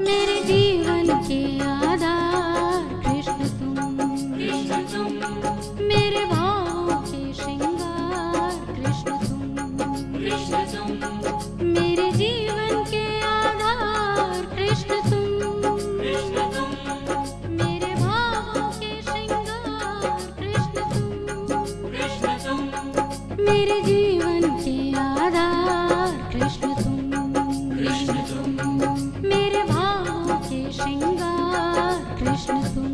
मेरे जीवन के आधार कृष्ण तुम, मेरे भावों के श्रृंगार कृष्ण तुम, मेरे जीवन के आधार कृष्ण तुम, मेरे भावों के श्रृंगार कृष्ण तुम, मेरे जीवन के आधार कृष्ण तुम, मेरे भावों के श्रृंगार कृष्ण तुम।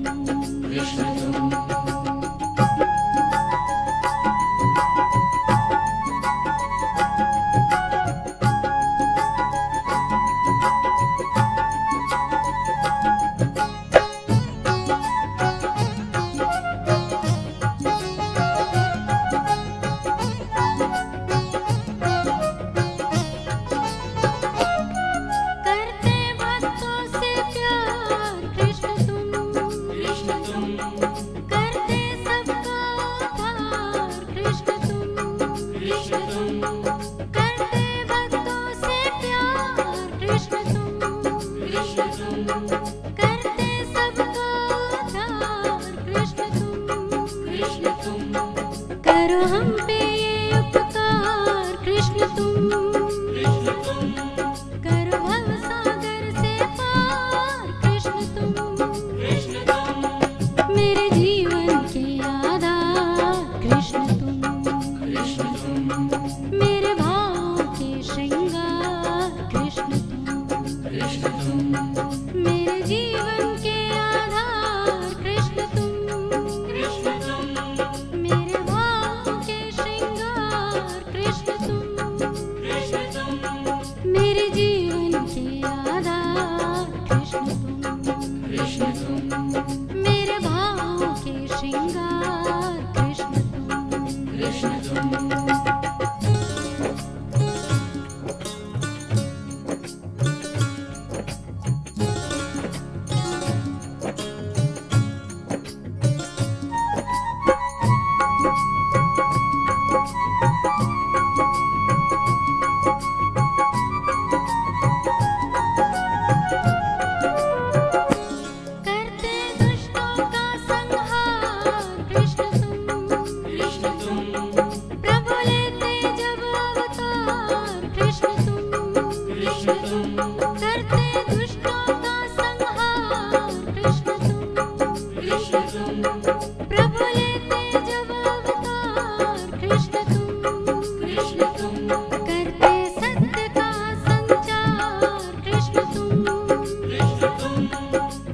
करते भक्तों से प्यार कृष्ण तुम, करते सबका उद्धार कृष्ण तुम, करते भक्तों से प्यार कृष्ण तुम, करते सबका उद्धार कृष्ण तुम, करो हम पे ये उपकार कृष्ण तुम, करो भवसागर से पार कृष्ण तुम, मेरे जीवन के आधार कृष्ण तुम, मेरे भावों के श्रृंगार कृष्ण तुम, मेरे जीवन के आधार कृष्ण तुम, मेरे भावों के श्रृंगार कृष्ण तुम, मेरे जीवन के आधार कृष्ण तुम, मेरे भावों के श्रृंगार कृष्ण तुम। करते दुष्टों का संहार कृष्ण तुम, प्रभु लेते जब अवतार कृष्ण तुम, करते दुष्टों का संहार कृष्ण तुम, प्रभु लेते जब अवतार कृष्ण तुम, करते सत्य का संचार कृष्ण तुम,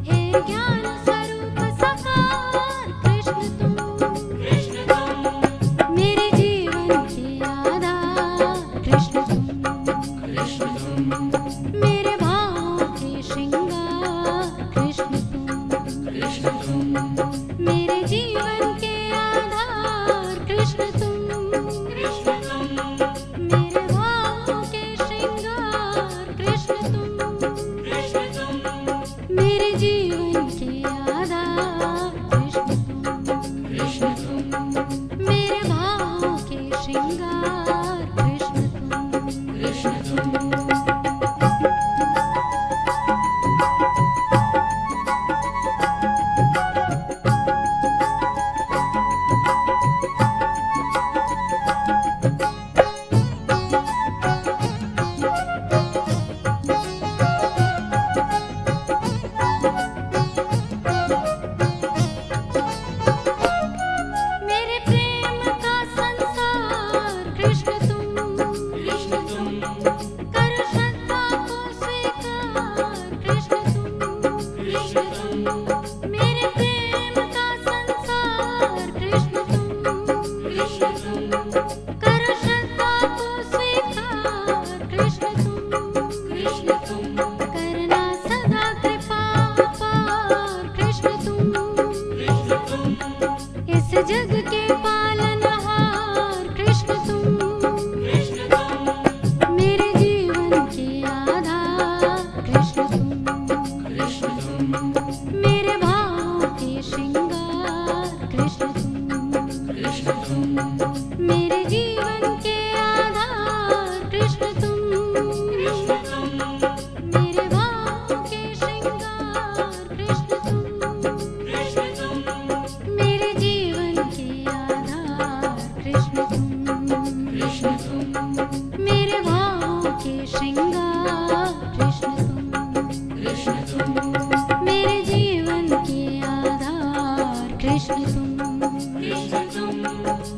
हे ज्ञान स्वरूप साकार कृष्ण तुम, मेरे जीवन के आधार कृष्ण तुम, मेरे भावों के श्रृंगार कृष्ण तुम, मेरे जीवन के आधार कृष्ण तुम, मेरे भावों के श्रृंगार कृष्ण तुम, मेरे जीवन के आधार कृष्ण तुम, मेरे भावों के श्रृंगार कृष्ण तुम।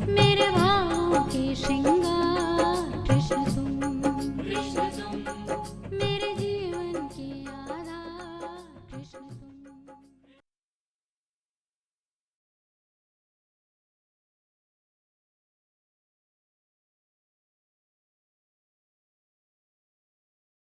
मेरे भावों के श्रृंगार कृष्ण तुम।